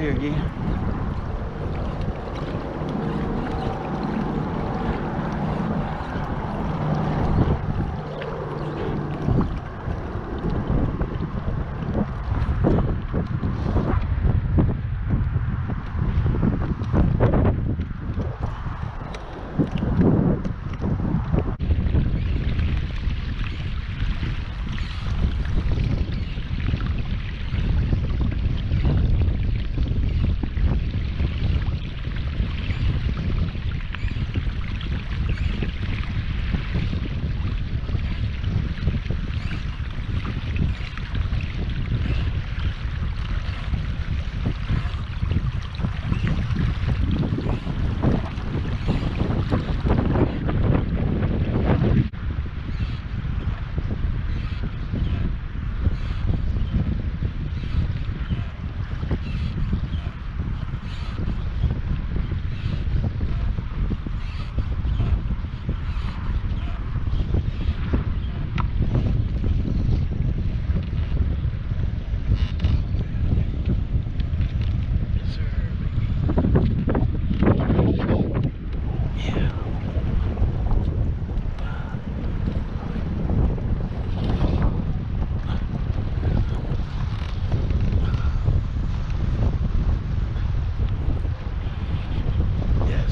here again.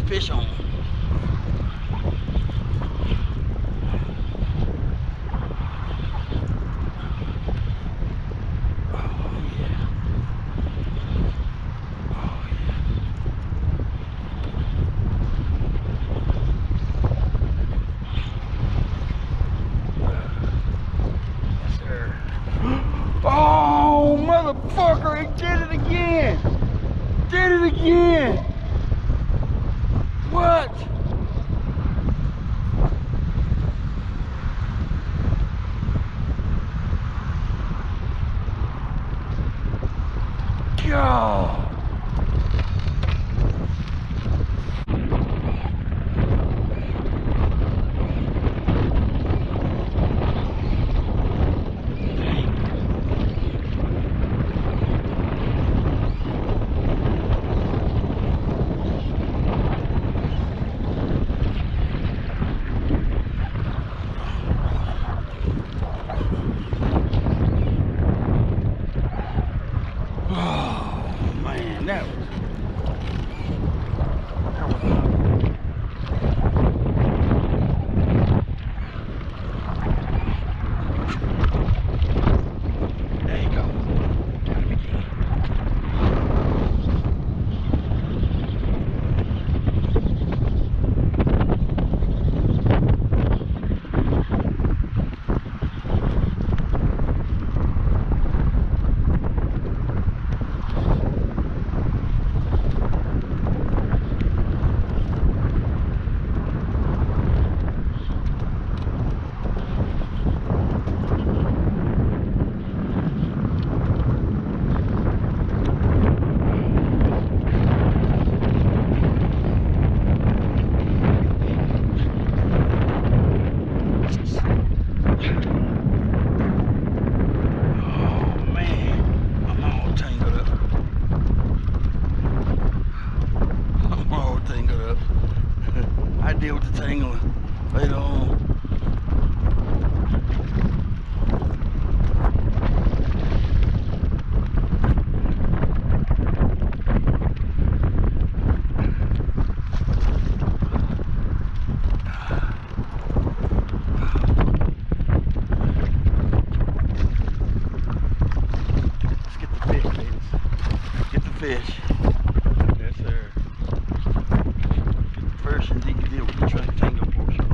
Fish on. Oh, motherfucker, he did it again. Did it again. What? God. I deal with the tangling later on. Let's get the fish, ladies. Get the fish. Yes, sir. Get the first and you can deal with the tangle portion.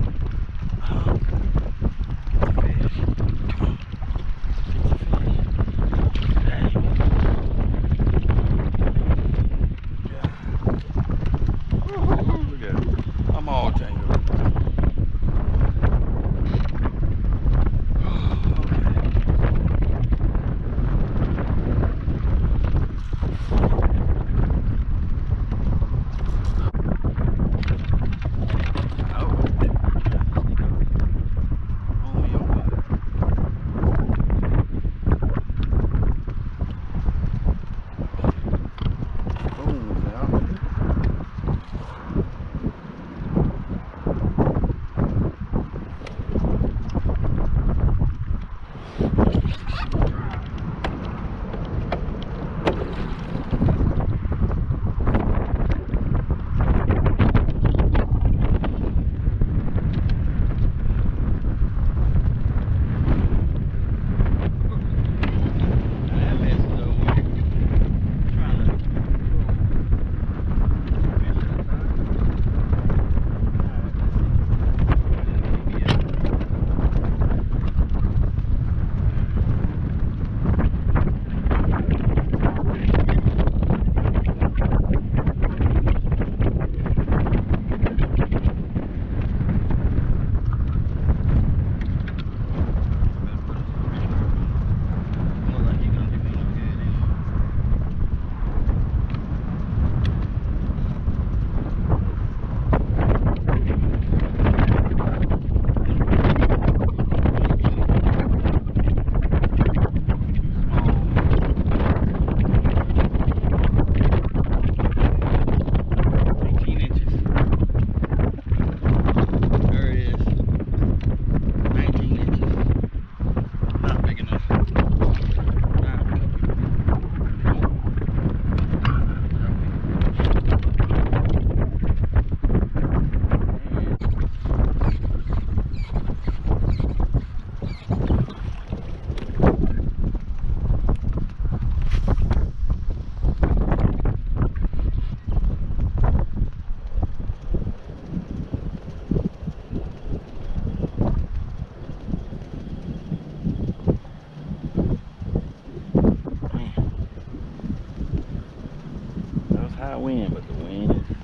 high wind, but the wind is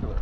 killer.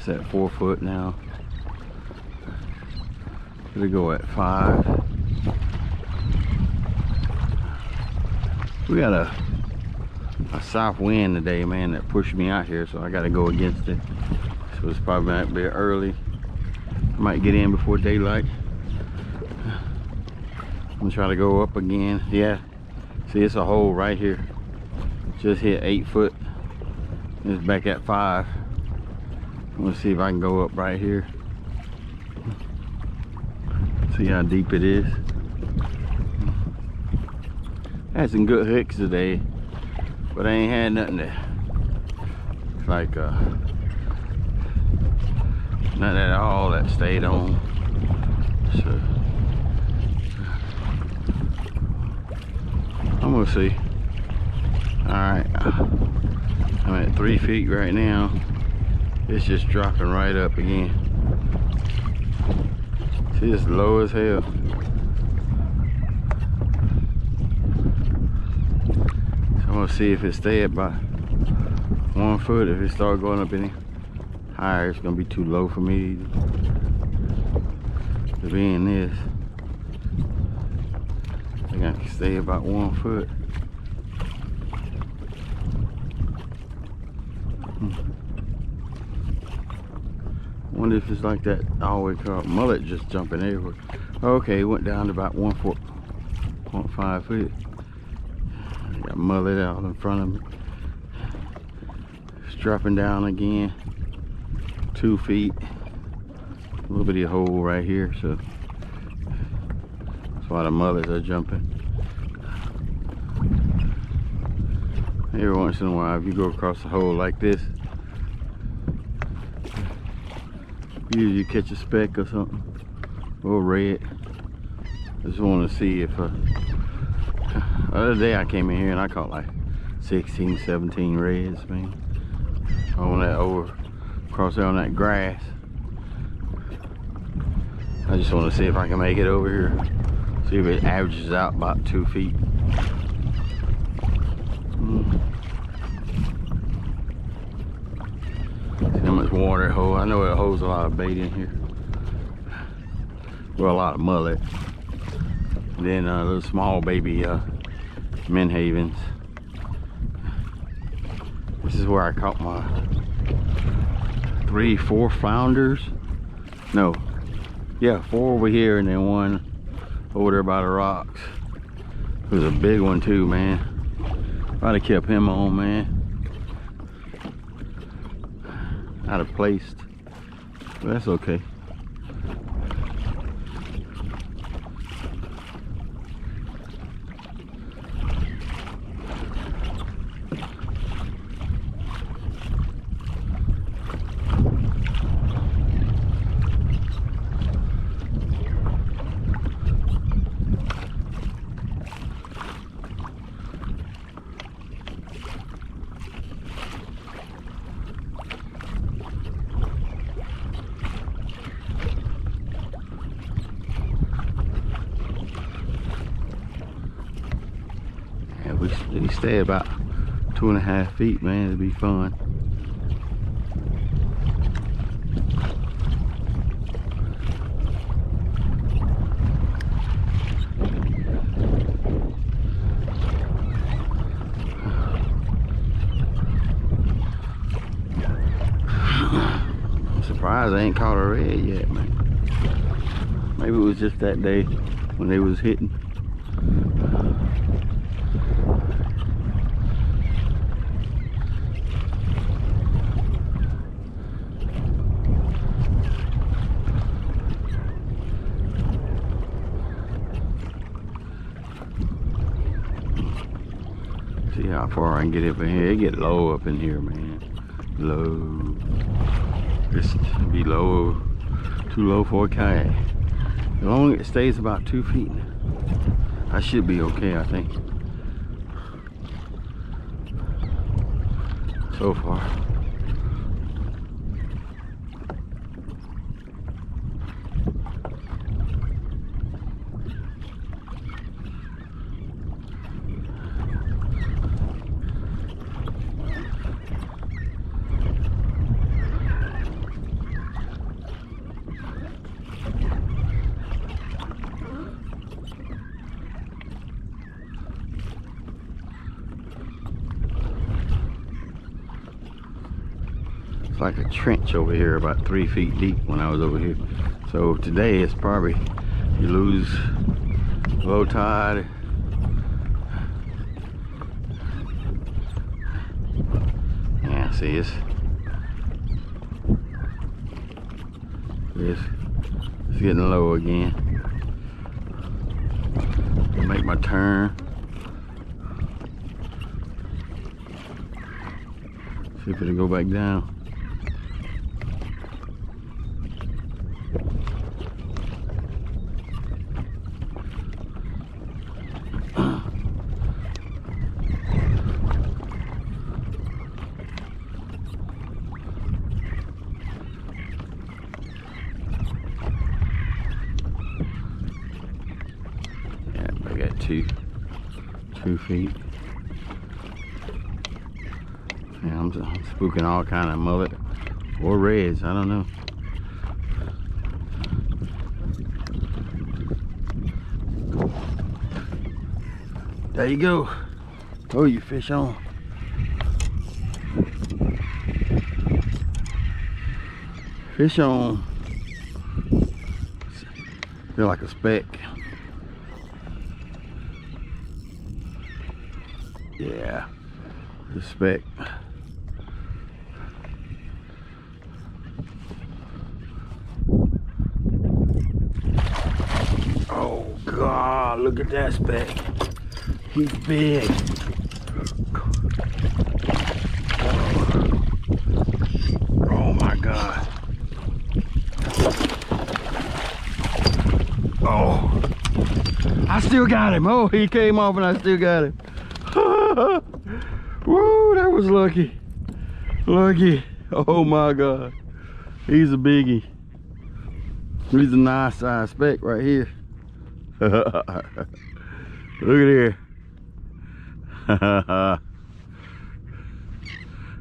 It's at 4 foot now. Gonna go at 5. We got a south wind today, man, that pushed me out here, so I gotta go against it. So it's probably might be early. I might get in before daylight. I'm gonna try to go up again. Yeah, see, it's a hole right here. Just hit 8 foot. It's back at 5. I'm gonna see if I can go up right here. See how deep it is. Had some good hooks today, but I ain't had nothing that like not at all that stayed on. So I'm gonna see. Alright, I'm at 3 feet right now. It's just dropping right up again. See, it's low as hell. So I'm gonna see if it stay at about 1 foot. If it start going up any higher, it's gonna be too low for me to be in this. I think I can stay about 1 foot. I wonder if it's like that always called mullet just jumping everywhere. Okay, it went down to about 1.5 feet. I got mullet out in front of me. It's dropping down again. 2 feet. A little bitty hole right here, so that's why the mullets are jumping. Every once in a while, if you go across a hole like this, you catch a speck or something, or red. Just want to see if the other day I came in here and I caught like 16, 17 reds, man, on that across there on that grass. I just want to see if I can make it over here, see if it averages out about 2 feet. See how much water it holds. I know it holds a lot of bait in here. Well, a lot of mullet. And then little small baby menhavens. This is where I caught my 3, 4 flounders. No, yeah, 4 over here and then 1 over there by the rocks. It was a big one too, man. I'd have kept him on, man. Out of placed, but that's okay. We stay about 2.5 feet, man. It'll be fun. I'm surprised I ain't caught a red yet, man. Maybe it was just that day when they was hitting. See how far I can get up in here. It get low up in here, man. Low. Just be low, too low for a kayak. As long as it stays about 2 feet, I should be okay, I think. So far. It's like a trench over here, about 3 feet deep when I was over here. So today it's probably, you lose low tide. Yeah, see, it's getting low again. I'll make my turn. See if it'll go back down. Yeah, I got 2 feet. Yeah, I'm spooking all kind of mullet or reds, I don't know. There you go. Oh, you fish on. Fish on. Feel like a speck. Yeah, the speck. Oh God, look at that speck. He's big. Oh my God. Oh, I still got him. Oh, he came off and I still got him. Woo, that was lucky. Lucky. Oh my God. He's a biggie. He's a nice size speck right here. Look at here.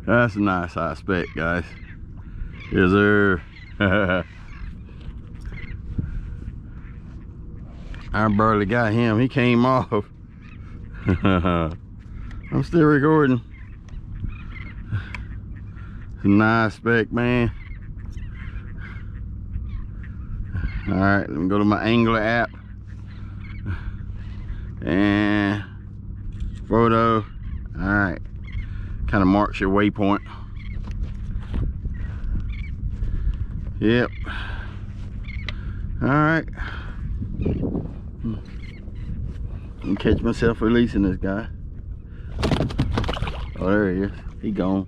That's a nice size speck, guys. Yes, sir. I barely got him. He came off. I'm still recording. It's a nice speck, man. All right, let me go to my angler app and photo. All right, kind of marks your waypoint. Yep. All right. And catch myself releasing this guy. Oh, there he is. He gone.